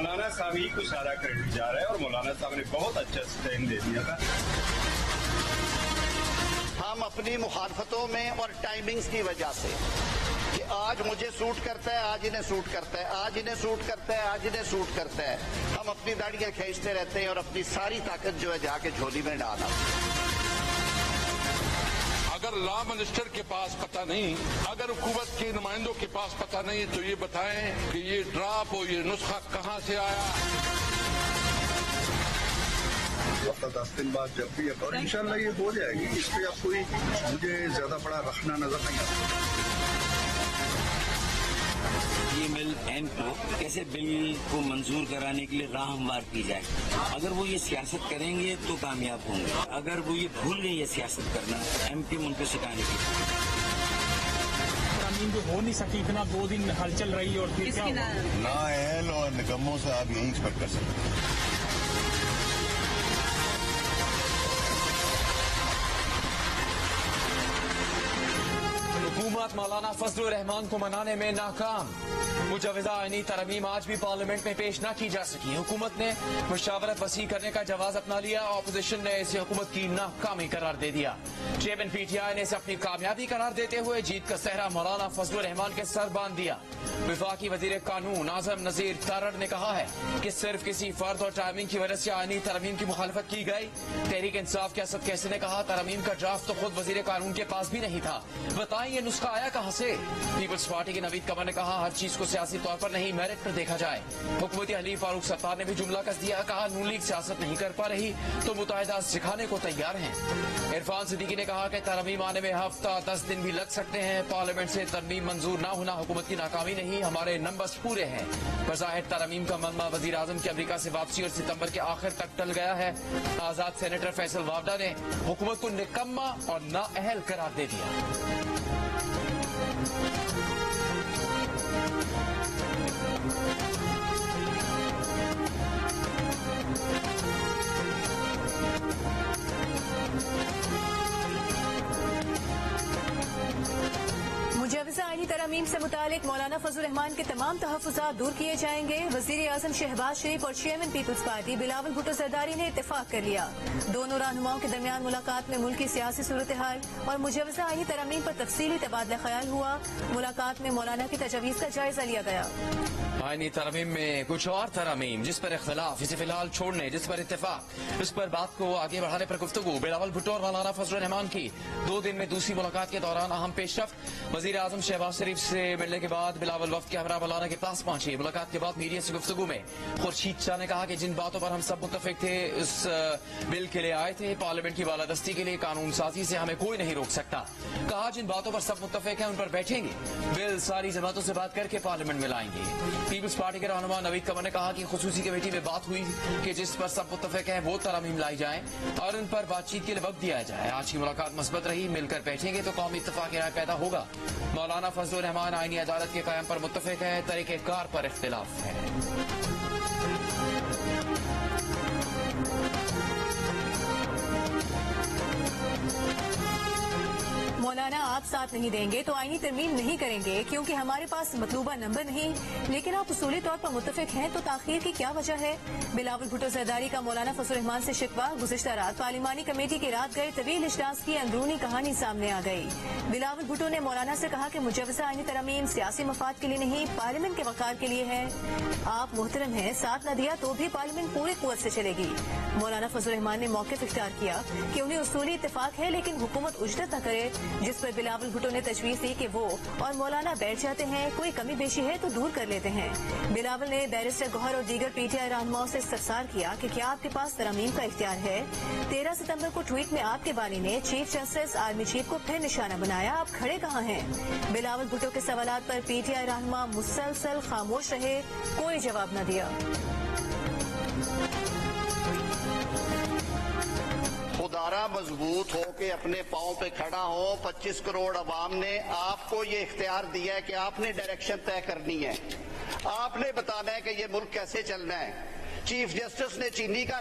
मौलाना साहब ही को सारा क्रेडिट जा रहा है और मौलाना साहब ने बहुत अच्छा स्टैंड दे दिया था। हम अपनी मुखालफतों में और टाइमिंग्स की वजह से कि आज मुझे सूट करता है, आज इन्हें सूट करता है, आज इन्हें सूट करता है, आज इन्हें सूट करता है, हम अपनी दाढ़ियां खींचते रहते हैं और अपनी सारी ताकत जो है जाके झोली में डाला। अगर लॉ मिनिस्टर के पास पता नहीं, अगर हुकूमत के नुमाइंदों के पास पता नहीं, तो ये बताएं कि ये ड्राफ्ट और ये नुस्खा कहां से आया। हफ्ता 10 दिन बाद जब भी और इंशाल्लाह ये हो जाएगी। इस पे अब कोई मुझे ज्यादा बड़ा रखना नजर नहीं आता। ये बिल एम को कैसे बिल को मंजूर कराने के लिए राह हमवार की जाए। अगर वो ये सियासत करेंगे तो कामयाब होंगे, अगर वो ये भूल गए ये सियासत करना, एम पी उनको सिखाने की जो हो नहीं सकी, इतना 2 दिन हलचल रही और फिर क्या ना एल और निकम्मों से आप यही एक्सपेक्ट कर सकते हैं। हुकूमत मौलाना फजलुर रहमान को मनाने में नाकाम। मुजवजा आईनी तरमीम आज भी पार्लियामेंट में पेश न की जा सकी। हुकूमत ने मुशावरत वसी करने का जवाब अपना लिया। ऑपोजिशन ने इसे हुकूमत की नाकामी करार दे दिया। चेयरमैन पीटीआई ने इसे अपनी कामयाबी करार देते हुए जीत का सेहरा मौलाना फजलुर रहमान के सर बांध दिया। विफाकी वजीर कानून आजम नजीर तारड़ ने कहा है कि सिर्फ किसी फर्द और टाइमिंग की वजह से आईनी तरमीम की मुखालफत की गई। तहरीक इंसाफ के असद कैसे ने कहा तरमीम का ड्राफ्ट तो खुद वजीर कानून के पास भी नहीं था, बताएं ये नुस्खा आया कहां से। पीपल्स पार्टी के नवीद कमर ने कहा हर चीज को सियासी तौर पर नहीं मेरिट पर देखा जाए। हुकूमती हलीफ फारूक सत्तार ने भी जुमला कस दिया, कहा नून लीग सियासत नहीं कर पा रही तो मुत्तहिदा सिखाने को तैयार हैं। इरफान सिद्दीकी ने कहा कि तरमीम आने में हफ्ता 10 दिन भी लग सकते हैं। पार्लियामेंट से तरमीम मंजूर न होना हुकूमत की नाकामी नहीं, हमारे नंबर्स पूरे हैं। बज़ाहिर तरमीम का मलमा वजीर आजम की अमरीका से वापसी और सितंबर के आखिर तक टल गया है। आजाद सेनेटर फैसल वावडा ने हुकूमत को निकम्मा और नाअहल करार दे दिया। मुजवजा आईनी तरमीम से मुतालिक मौलाना फजलुर रहमान के तमाम तहफ़्फ़ुज़ात दूर किए जाएंगे। वज़ीर आज़म शहबाज शरीफ और chairman peoples party Bilawal Bhutto Zardari ने इत्तेफाक कर लिया। दोनों रहनुमाओं के दरमियान मुलाकात में मुल्क की सियासी सूरत हाल और मुजवजा आईनी तरमीम पर तफसीली तबादला ख्याल हुआ। मुलाकात में मौलाना की तजवीज़ का जायजा लिया गया। आईनी तरमीम में कुछ और तरमीम जिस पर इख्तलाफ, इसे फिलहाल छोड़ने, जिस पर इत्तेफाक, इस पर बात को आगे बढ़ाने पर गुफ्तगू। बिलावल भुट्टो और मौलाना फजलुर रहमान की 2 दिन में दूसरी मुलाकात के दौरान अहम पेशरफ्त। वजीर आजम शहबाज शरीफ से मिलने के बाद बिलावल वफ्द के हमरा मौलाना के पास पहुंचे। मुलाकात के बाद मीडिया से गुफ्तगू में खुर्शीद शाह ने कहा कि जिन बातों पर हम सब मुत्तफिक थे उस बिल के लिए आए थे, पार्लियामेंट की बालादस्ती के लिए कानून साजी से हमें कोई नहीं रोक सकता। कहा जिन बातों पर सब मुत्तफिक हैं उन पर बैठेंगे, बिल सारी जमातों से बात करके पार्लियामेंट में लाएंगे। पीपल्स पार्टी के रहनुमा नवीद कमर ने कहा कि खुसूसी कमेटी में बात हुई कि जिस पर सब मुत्तफिक हैं वो तरमीम लाई जाए और उन पर बातचीत के लिए वक्त दिया जाए। आज की मुलाकात मस्बत रही, मिलकर बैठेंगे तो कौमी इत्तफाक राय पैदा होगा। मौलाना फजलुर रहमान आईनी अदालत के कायम पर मुत्तफिक है, तरीक़ेकार पर इख्तिलाफ है। मौलाना आप साथ नहीं देंगे तो आईनी तरमीम नहीं करेंगे क्योंकि हमारे पास मतलूबा नंबर नहीं, लेकिन आप उसूली तौर पर मुत्तफिक हैं तो ताखीर की क्या वजह है। बिलावल भुट्टो ज़रदारी का मौलाना फजलुर रहमान से शिकवा। गुज़िश्ता रात पार्लिमानी कमेटी की रात गए तवील इजलास की अंदरूनी कहानी सामने आ गई। बिलावल भुट्टो ने मौलाना से कहा कि मुजवजा आईनी तरमीम सियासी मफाद के लिए नहीं, पार्लियामेंट के वक़ार के लिए है। आप मोहतरम हैं, साथ न दिया तो भी पार्लियामेंट पूरी कुव्वत से चलेगी। मौलाना फजलुर रहमान ने मौक़िफ़ इख्तियार किया कि उन्हें उसूली इत्तेफाक है लेकिन हुकूमत उजरत न करे, जिस पर बिलावल भुट्टो ने तजवीज़ दी कि वो और मौलाना बैठ जाते हैं, कोई कमी बेशी है तो दूर कर लेते हैं। बिलावल ने बैरिस्टर गौहर और दीगर पीटीआई रहनुमाओं से इस्तफसार किया कि क्या आपके पास तरमीम का इख्तियार है। 13 सितंबर को ट्वीट में आपके बानी ने चीफ जस्टिस आर्मी चीफ को फिर निशाना बनाया, आप खड़े कहाँ हैं। बिलावल भुट्टो के सवालात पर पीटीआई रहनुमा मुसलसल खामोश रहे, कोई जवाब न दिया। खुदारा मजबूत हो के अपने पाँव पे खड़ा हो। 25 करोड़ अवाम ने आपको ये इख्तियार दिया है कि आपने डायरेक्शन तय करनी है, आपने बताना है कि ये मुल्क कैसे चलना है। चीफ जस्टिस ने चीनी का